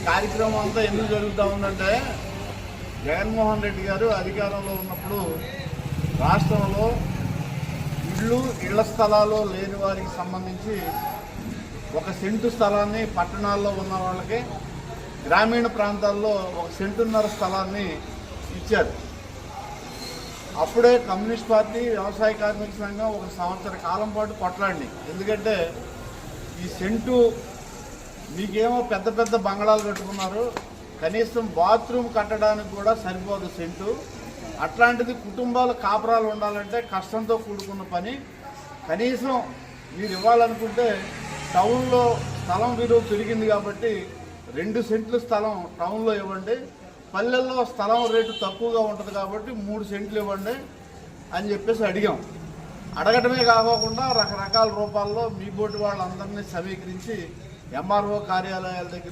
కార్యక్రమం అంతా ఎందుకు జరుగుతూ ఉందంటే జగన్మోహన్ రెడ్డి గారు అధికారంలో ఉన్నప్పుడు రాష్ట్రంలో ఇళ్ల స్థలాలు లేని వారికి సంబంధించి 1 సెంటు స్థలాన్ని పట్టణాల్లో ఉన్న వాళ్ళకి, గ్రామీణ ప్రాంతాల్లో 1 సెంటున్నర స్థలాన్ని ఇచ్చారు. అప్పుడే కమ్యూనిస్ట్ పార్టీ, వ్యవసాయ కార్మిక సంఘం 1 సంవత్సర కాలం పాటు కొట్లాడి. ఎందుకంటే ఈ సెంటు మీకేమో పెద్ద పెద్ద బంగళాలు కట్టుకున్నారు, కనీసం బాత్రూమ్ కట్టడానికి కూడా సరిపోదు సెంటు. అట్లాంటిది కుటుంబాలు కాపురాలు ఉండాలంటే కష్టంతో కూడుకున్న పని. కనీసం మీరు ఇవ్వాలనుకుంటే టౌన్లో స్థలం విలువ పెరిగింది కాబట్టి 2 సెంట్ల స్థలం టౌన్లో ఇవ్వండి, పల్లెల్లో స్థలం రేటు తక్కువగా ఉంటుంది కాబట్టి 3 సెంట్లు ఇవ్వండి అని చెప్పేసి అడిగాం. అడగటమే కాకుండా రకరకాల రూపాల్లో మీ బోటి వాళ్ళందరినీ సమీకరించి ఎంఆర్ఓ కార్యాలయాల దగ్గర